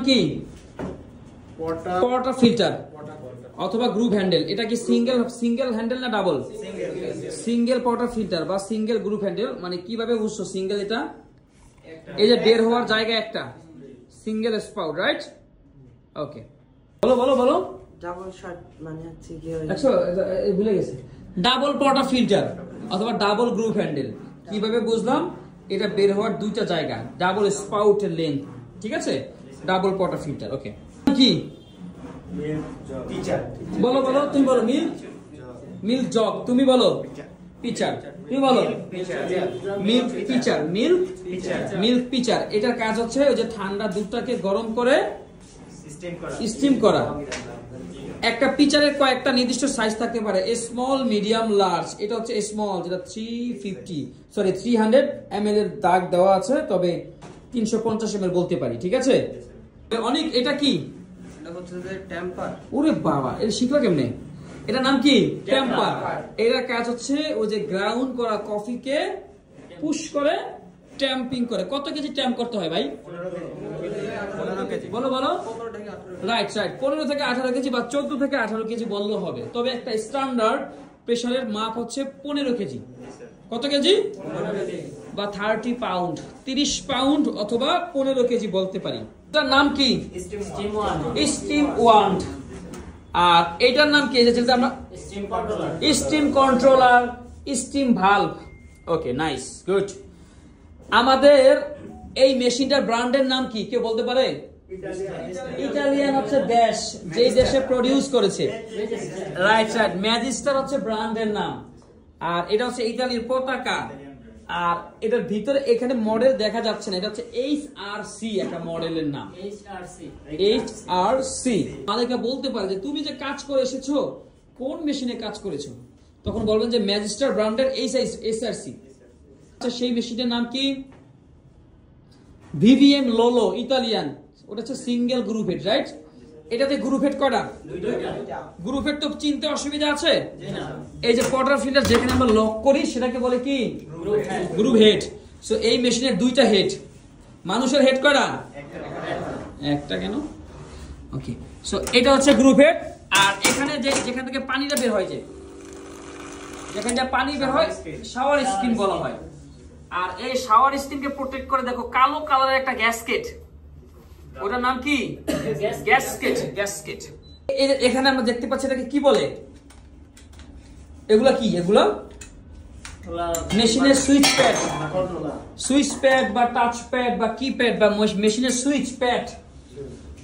কি পর্টা ফিল্টার অথবা group handle. এটা কি সিঙ্গেল হ্যান্ডেল না ডাবল? সিঙ্গেল পর্টা ফিল্টার বা সিঙ্গেল গ্রুপ হ্যান্ডেল। মানে কিভাবে বুঝছো সিঙ্গেল? এটা এই যে বের হওয়ার জায়গা একটা সিঙ্গেল স্পাউট, রাইট? ওকে, বলো বলো বলো। ডাবল শট মানে হচ্ছে কি আচ্ছা ভুলে গেছে। ডাবল পর্টা ফিল্টার অথবা ডাবল গ্রুপ হ্যান্ডেল কিভাবে বুঝলাম? এটা বের হওয়ার দুইটা জায়গা, ডাবল স্পাউটের লেন্থ, ঠিক আছে? Double পর্টা filter. ওকে, কি বলো বলো, তুমি বলো। মিল্ক জগ, তুমি বলো পিচার, তুমি বলো মিল্ক পিচার। মিল্ক পিচার এটার কাজ হচ্ছে ওই যে ঠান্ডা দুধটাকে গরম করে স্টিম করা। একটা পিচারের কয়েকটা নির্দিষ্ট সাইজ থাকতে পারে, স্মল, মিডিয়াম, লার্জ। এটা হচ্ছে স্মল, যেটা 300 ml এর দাগ দেওয়া আছে, তবে 350 ml বলতে পারি, ঠিক আছে? অনেক। এটা কি? এটা হচ্ছে যে টেম্পার। ওরে বাবা, এটা শিখলো কেমনে? এটার নাম কি? টেম্পার। এটার কাজ হচ্ছে ওই যে গ্রাউন্ড করা কফিকে পুশ করে ট্যাম্পিং করে। কত কেজি ট্যাম্প করতে হয় ভাই? 15 কেজি। বলো বলো। 15 থেকে 18। রাইট রাইট, 15 থেকে 18 কেজি বা 14 থেকে 18 কেজি বললেও হবে। তবে একটা স্ট্যান্ডার্ড প্রেসারের মাপ হচ্ছে 15 কেজি। কত কেজি? 15 কেজি বা 30 পাউন্ড, 30 পাউন্ড অথবা 15 কেজি বলতে পারি। এটার নাম কি? Steam wand. আর এটার নাম কি? যেটা আমরা স্টিম কন্ট্রোলার, স্টিম ভালভ। ওকে, নাইস, গুড। আমাদের এই মেশিনটার ব্র্যান্ডের নাম কি কেউ বলতে পারে? ইটালিয়ান হচ্ছে দেশ, যেই দেশে প্রডিউস করেছে। রাইট রাইট, ম্যাজিস্টার হচ্ছে ব্র্যান্ডের নাম। আর এটা হচ্ছে ইতালির পতাকা। আর এটার ভিতরে এখানে মডেল দেখা যাচ্ছে না, এটা হচ্ছে HRC একটা মডেলের নাম। HRC আমাদেরকে বলতে পারে যে তুমি যে কাজ করে এসেছো কোন মেশিনে কাজ করেছো, তখন বলবেন যে ম্যাজিস্টার ব্র্যান্ডের HRC। আচ্ছা, সেই মেশিনের নাম কি? VVM লোলো, ইতালিয়ান। ওটা হচ্ছে সিঙ্গেল গ্রুপ হেড, রাইট? এটাতে গ্রুপ হেড কয়টা? গ্রুপ হেড তো চিনতে অসুবিধা আছে? এই যে পটার ফিল্টার যেখানে আমরা লক করি সেটাকে বলে কি? Group head. সো এই মেশিনের দুইটা হেড। মানুষের হেড কয়টা? একটা। কেন? ওকে, সো এটা হচ্ছে গ্রুপ হেড। আর এখানে যেখান থেকে পানিটা বের হয়, যেখানটা পানি বের হয় শাওয়ার স্কিন বলা হয়। আর এই শাওয়ার স্কিনকে প্রোটেক্ট করে দেখো কালো কালারের একটা গ্যাসকেট, ওটার নাম কি? গ্যাসকেট। এখানে আমরা দেখতে পাচ্ছি এটাকে কি বলে? এগুলা কি? এগুলা মেশিনের সুইচ প্যাড বা টাচ প্যাড বা কিপ্যাড বা মেশিনের সুইচ প্যাড,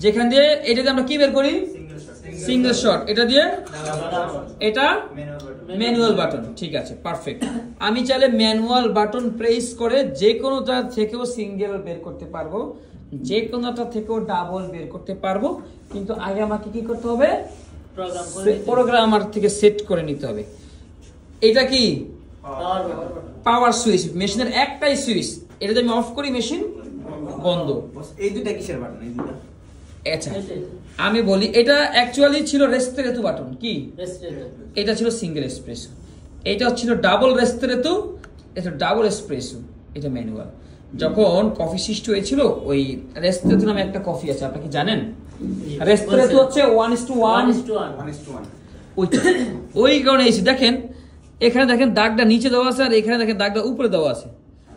যেখান দিয়ে এটা দিয়ে আমরা কি বের করি? Single shot. এটা দিয়ে এটা ম্যানুয়াল বাটন। ঠিক আছে, পারফেক্ট। আমি চাইলে ম্যানুয়াল বাটন প্রেস করে যে কোনোটা থেকেও সিঙ্গেল বের করতে পারবো, যে কোনোটা থেকেও ডাবল বের করতে পারবো। কিন্তু আগে আমাকে কি করতে হবে? প্রোগ্রামার থেকে সেট করে নিতে হবে। এটা কি? পাওয়ার সুইচ। মেশিনের একটাই সুইচ, এটা যদি আমি অফ করি মেশিন বন্ধ। এই দুটো কিসের বাটন? এই দুটো আচ্ছা, আমি বলি এটা অ্যাকচুয়ালি ছিল রেস্তেরেতু বাটন। কি? এটা ছিল সিঙ্গেল এসপ্রেসো, এটা ছিল ডাবল রেস্তেরেতু, এটা ডাবল এসপ্রেসো, এটা ম্যানুয়াল। যখন কফি সৃষ্টি হয়েছিল ওই রেস্তেরেতু নামে একটা কফি আছে, আপনি কি জানেন? রেস্তেরেতু হচ্ছে 1:1। ওই কারণে এসে দেখেন, এখানে দেখেন দাগটা নিচে দেওয়া আছে, আর এখানে দেখেন দাগটা উপরে দেওয়া আছে।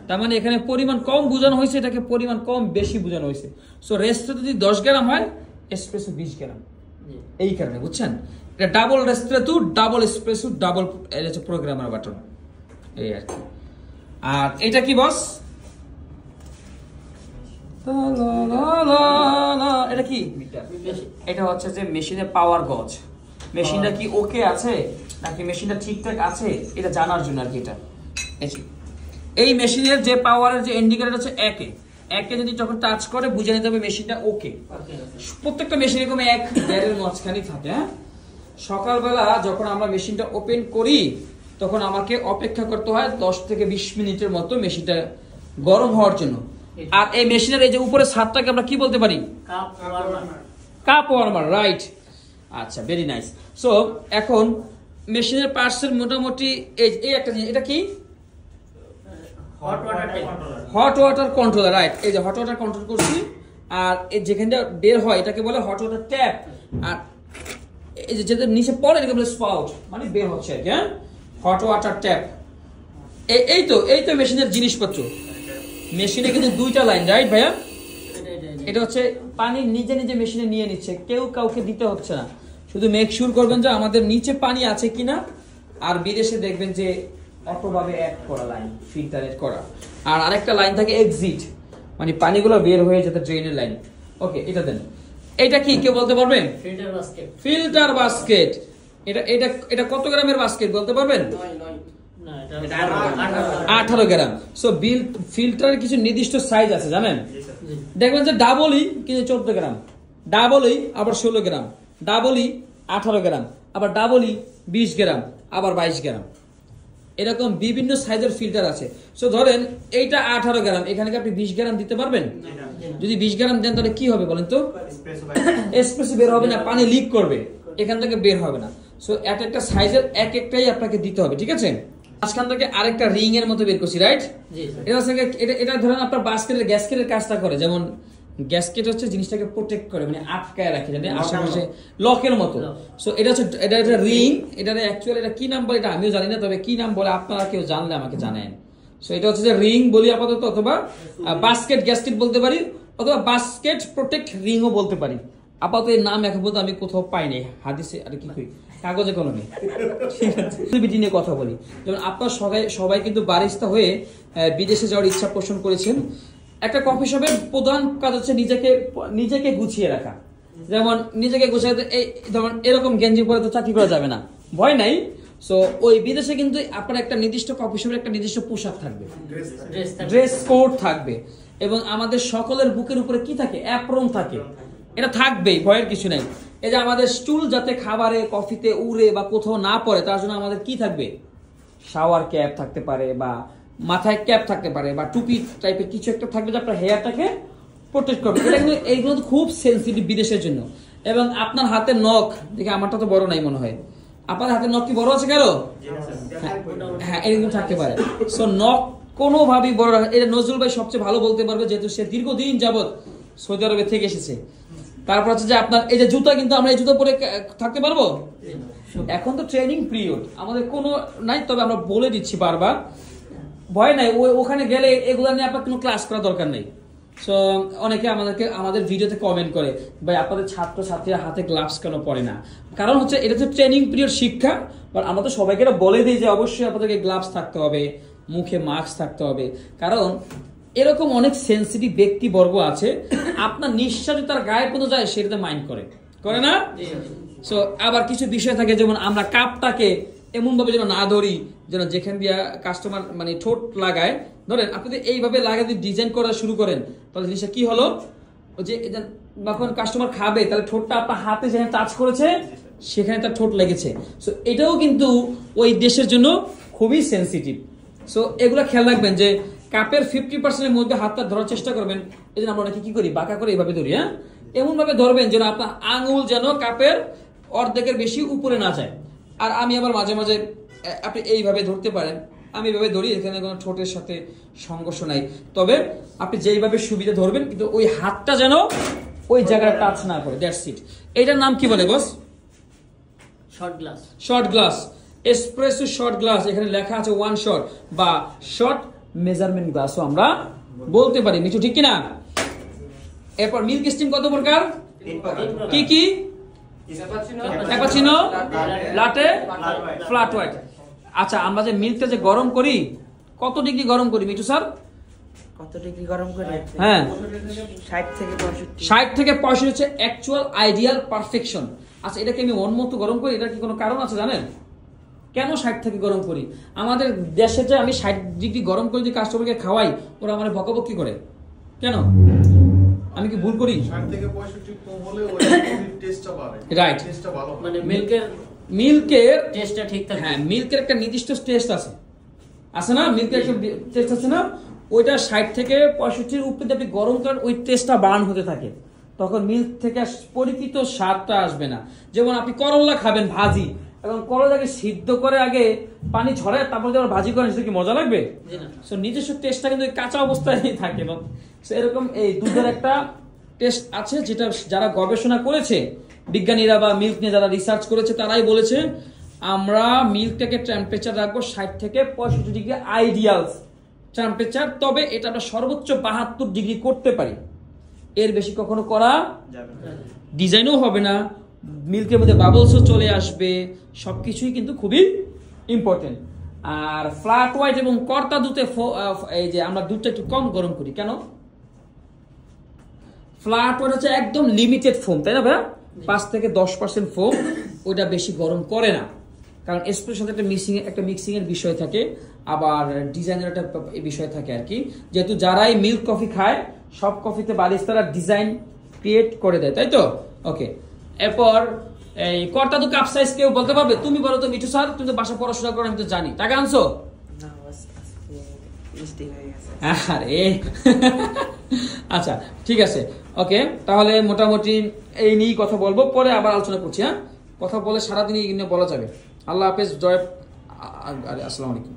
তার মানে এখানে পরিমাণ কম বোঝানো হয়েছে, এটাকে পরিমাণ কম বেশি বোঝানো হয়েছে। সো রেস্তেরেতু যদি 10 গ্রাম হয়, এসপ্রেসো 20 গ্রাম। এই কারণে, বুঝছেন? এটা double ristretto, double espresso, double programmer button, এই আর কি। আর এটা কি বস? এটা কি? এটা হচ্ছে যে মেশিনের পাওয়ার গজ। মেশিনটা কি ওকে আছে নাকি মেশিনটা ঠিকঠাক আছে এটা জানার জন্য আর কি। এটা এই মেশিনের যে পাওয়ারের যে ইন্ডিকেটর হচ্ছে একে যদি যখন টাচ করে বুঝে নিতে হবে মেশিনটা ওকে। প্রত্যেকটা মেশিন এরকম এক গ্যারের মাঝখানে থাকে। হ্যাঁ, সকালবেলা যখন আমরা মেশিনটা ওপেন করি তখন আমাকে অপেক্ষা করতে হয় 10 থেকে 20 মিনিটের মতো মেশিনটা গরম হওয়ার জন্য। আর এই মেশিনের এই যে উপরে ছাদটাকে আমরা কি বলতে পারি? Cup warmer, right. আচ্ছা, ভেরি নাইস। সো এখন মেশিনের পার্টসের মোটামুটি এই একটা জিনিস, এটা কি? Hot water controller, right. এই যে হট ওয়াটার কন্ট্রোল করছি, আর যেখানটা বের হয় এটাকে বলে হট ওয়াটার ট্যাপ, আর এই যে যেটা নিচে পড়ে এটাকে বলে স্পাউট, মানে বের হচ্ছে আর কি। হ্যাঁ, হট ওয়াটার ট্যাপ। এই তো মেশিনের জিনিসপত্র। মেশিনে কিন্তু দুইটা লাইন, রাইট ভাইয়া? এটা হচ্ছে পানি নিজে নিজে মেশিনে নিয়ে নিচ্ছে, কেউ কাউকে দিতে হচ্ছে না। শুধু মেক শিওর করবেন যে আমাদের নিচে পানি আছে কিনা। আর বিদেশে দেখবেন যে অটোভাবে অ্যাড করা লাইন, ফিল্টারেট করা। আর আরেকটা লাইন থাকে এক্সিট, মানে পানিগুলো বের হয়ে যেতে ড্রেনের লাইন। ওকে, এটা দেন। এটা কি কেউ বলতে পারবেন? Filter basket. Filter basket. এটা এটা এটা কত গ্রামের বাস্কেট বলতে পারবেন? 18 গ্রাম। সো ফিল্টারের কিছু নির্দিষ্ট সাইজ আছে জানেন? দেখবেন যে ডাবলই কিন্তু 14 গ্রাম, ডাবলই আবার 16 গ্রাম, ডাবলই 18 গ্রাম, আবার ডাবলই 20 গ্রাম, আবার 22 গ্রাম। এরকম বিভিন্ন সাইজের ফিল্টার আছে। সো ধরেন এইটা 18 গ্রাম, এখানে কি আপনি 20 গ্রাম দিতে পারবেন? যদি 20 গ্রাম দেন তাহলে কি হবে বলেন তো? এসপ্রেসো বের হবে না, পানি লিক করবে, এখান থেকে বের হবে না। সো এক একটা সাইজের এক একটাই আপনাকে দিতে হবে, ঠিক আছে? মাঝখান থেকে আরেকটা রিং এর মতো বের করছি, রাইট? এটা ধরেন আপনার বাস্কেটের গ্যাসকেটের কাজটা করে। যেমন গ্যাসকেট হচ্ছে জিনিসটাকে প্রোটেক্ট করে, মানে আটকায় রাখে যাতে আশেপাশে লকের মতো। সো এটা হচ্ছে এটা রিং। এটা অ্যাকচুয়ালি এটা কি নাম বলে এটা আমিও জানি না, তবে কি নাম বলে আপনারা কেউ জানলে আমাকে জানেন। সো এটা হচ্ছে যে রিং বলি আপাতত, অথবা বাস্কেট গ্যাসকেট বলতে পারি, অথবা বাস্কেট প্রোটেক্ট রিংও বলতে পারি। আপাতত এর নাম এখন পর্যন্ত আমি কোথাও পাইনি হাদিসে, আর কি কই কাগজে কলমে। ঠিক আছে, বিটি নিয়ে কথা বলি। যেমন আপনার সবাই কিন্তু বারিস্তা হয়ে বিদেশে যাওয়ার ইচ্ছা পোষণ করেছেন। একটা কফি শপের প্রধান কাজ হচ্ছে নিজেকে গুছিয়ে রাখা। যেমন নিজেকে গুছিয়ে, এই যেমন এরকম গেঞ্জি পরে তো চাকরি করা যাবে না, ভয় নাই। সো ওই বিদেশে কিন্তু আপনার একটা নির্দিষ্ট কফি শপের একটা নির্দিষ্ট পোশাক থাকবে, ড্রেস কোড থাকবে, এবং আমাদের সকলের বুকের উপরে কি থাকে? অ্যাপ্রন থাকে। এটা থাকবেই, ভয়ের কিছু নাই। এই যে আমাদের স্টুল যাতে খাবারে কফিতে উড়ে বা কোথাও না পড়ে, তার জন্য আমাদের কি থাকবে? শাওয়ার ক্যাপ থাকতে পারে, বা মাথায় ক্যাপ থাকতে পারে, বা টুপি টাইপের কিছু একটা থাকবে যে আপনার হেয়ারটাকে প্রোটেক্ট করবে। এটা কিন্তু এইগুলো খুব সেন্সিটিভ বিদেশের জন্য। এবং আপনার হাতের নখ দেখে, আমারটা তো বড় নাই মনে হয়, আপনার হাতের নখ কি বড় আছে কারো? হ্যাঁ, এরকম থাকতে পারে। সো নখ কোনোভাবেই বড় রাখা, এটা নজরুল ভাই সবচেয়ে ভালো বলতে পারবে, যেহেতু সে দীর্ঘদিন যাবৎ সৌদি আরবে থেকে এসেছে। তারপর হচ্ছে যে আপনার এই যে জুতা, কিন্তু আমরা এই জুতা পরে থাকতে পারবো? এখন তো ট্রেনিং পিরিয়ড, আমাদের কোনো নাই, তবে আমরা বলে দিচ্ছি বারবার, ভয় নাই। ওখানে গেলে এগুলো নিয়ে আপনার কোনো ক্লাস করা দরকার নেই। সো অনেকে আমাদের ভিডিওতে কমেন্ট করে, ভাই আপনাদের ছাত্রছাত্রীরা হাতে গ্লাভস কেন পরে না? কারণ হচ্ছে এটা হচ্ছে ট্রেনিং পিরিয়ড, শিক্ষা। বাট আমরা তো সবাইকে বলে দিই যে অবশ্যই আপনাদেরকে গ্লাভস থাকতে হবে, মুখে মাস্ক থাকতে হবে। কারণ এরকম অনেক সেন্সিটিভ ব্যক্তিবর্গ আছে, আপনার নিঃশ্বাস তার গায়ে পর্যন্ত যায় সেটাতে মাইন্ড করে না? সো আবার কিছু বিষয় থাকে, যেমন আমরা কাপটাকে এমন ভাবে যেন না ধরি, যেন যেখান দিয়ে কাস্টমার মানে ঠোঁট লাগায়, ধরেন আপনি যদি এইভাবে লাগায় যদি ডিজাইন করা শুরু করেন, তাহলে জিনিসটা কি হলো, যে যখন কাস্টমার খাবে তাহলে ঠোঁটটা আপনার হাতে যেখানে টাচ করেছে সেখানে তার ঠোঁট লেগেছে। সো এটাও কিন্তু ওই দেশের জন্য খুবই সেন্সিটিভ। সো এগুলো খেয়াল রাখবেন যে কাপের 50%-এর মধ্যে হাতটা ধরার চেষ্টা করবেন। এই জন্য আমরা অনেকে কি করি, বাঁকা করে এইভাবে ধরি। হ্যাঁ, এমন ভাবে ধরবেন যেন আপনার আঙুল যেন কাপের অর্ধেকের বেশি উপরে না যায়। আর আমি আবার মাঝে মাঝে আপনি এইভাবে ধরতে পারেন, আমি এইভাবে ধরি, এখানে কোনো ঠোঁটের সাথে সংঘর্ষ নাই। তবে আপনি যেইভাবে সুবিধা ধরবেন, কিন্তু ওই হাতটা যেন ওই জায়গায় টাচ না করে, দ্যাটস ইট। এটার নাম কি বলে boss? Short glass. Short glass, espresso short glass. এখানে লেখা আছে 1 শট বা শর্ট মেজারমেন্ট গ্লাসও আমরা বলতে পারি। মিঠু ঠিক কিনা? এরপর মিল্ক স্টিম কত প্রকার? কি কি? Cappuccino, latte, flat white. আচ্ছা, আমরা যে মিল্কটা যে গরম করি, কত ডিগ্রি গরম করি মিঠু স্যার? কত ডিগ্রি গরম করে? হ্যাঁ, 60 থেকে 65। 60 থেকে 65 হচ্ছে অ্যাকচুয়াল আইডিয়াল পারফেকশন। আচ্ছা, এটাকে আমি অন্যমত গরম করি, এটার কি কোনো কারণ আছে জানেন? কেন 60 থেকে গরম করি? আমাদের দেশে যে আমি 60 ডিগ্রি গরম করে যে কাস্টমারকে খাওয়াই, ওরা আমার বকাবকি করে। কেন? আমি কি ভুল করি? 60 থেকে 65 কম হলে ওই টেস্টটা বাড়ে। রাইট, টেস্টটা ভালো হয়। মানে মিল্কের টেস্টটা ঠিক থাকে। হ্যাঁ, মিল্কের একটা নির্দিষ্ট টেস্ট আছে না? মিল্কের একটা টেস্ট আছে না? ওইটা 60 থেকে 65-এর উপরে আপনি গরম করেন, ওই টেস্টটা বার্ন হতে থাকে, তখন মিল্ক থেকে পরিচিত স্বাদটা আসবে না। যেমন আপনি করলা খাবেন ভাজি, এবং করলাকে সিদ্ধ করে আগে পানি ঝরায় তারপর যখন ভাজি করেন, সেটা কি মজা লাগবে? সো নিজস্ব টেস্টটা কিন্তু কাঁচা অবস্থায় থাকে না। সো এরকম এই দুধের একটা টেস্ট আছে, যেটা যারা গবেষণা করেছে বিজ্ঞানীরা বা মিল্ক নিয়ে যারা রিসার্চ করেছে তারাই বলেছে আমরা মিল্কটাকে টেম্পারেচার রাখবো 60 থেকে 65 ডিগ্রি আইডিয়াল টেম্পারেচার। তবে এটা আমরা সর্বোচ্চ 72 ডিগ্রি করতে পারি, এর বেশি কখনো করা ডিজাইনও হবে না, মিল্কের মধ্যে বাবলসও চলে আসবে, সবকিছুই কিন্তু খুবই ইম্পর্টেন্ট। আর ফ্ল্যাট হোয়াইট এবং কর্তা দুধে এই যে আমরা দুধটা একটু কম গরম করি কেন? ফ্ল্যাট হোয়াইট হচ্ছে একদম লিমিটেড ফোম, তাই না ভাইয়া? 5 থেকে 10% ফোম, ওইটা বেশি গরম করে না, কারণ এসপ্রেসোর সাথে একটা মিক্সিং এর বিষয় থাকে, আবার ডিজাইনের একটা বিষয় থাকে আর কি। যেহেতু যারাই মিল্ক কফি খায় সব কফিতে বারিস্তারা ডিজাইন ক্রিয়েট করে দেয়, তাই তো? ওকে, এরপর এই কর্তা দুধ কাপ সাইজ কেউ বলতে পারবে? তুমি বলো তো মিঠু স্যার, তুমি তো বাসা পড়াশোনা করো, আমি তো জানি। টাকা আনছো? না বাস আজকে মিস্টেক হয়ে গেছে। আরে আচ্ছা ঠিক আছে, ওকে, তাহলে মোটামুটি এই নিয়েই কথা বলবো, পরে আবার আলোচনা করছি। হ্যাঁ, কথা বলে সারাদিনই বলা যাবে। আল্লাহ হাফেজ, জয়, আসসালামু আলাইকুম।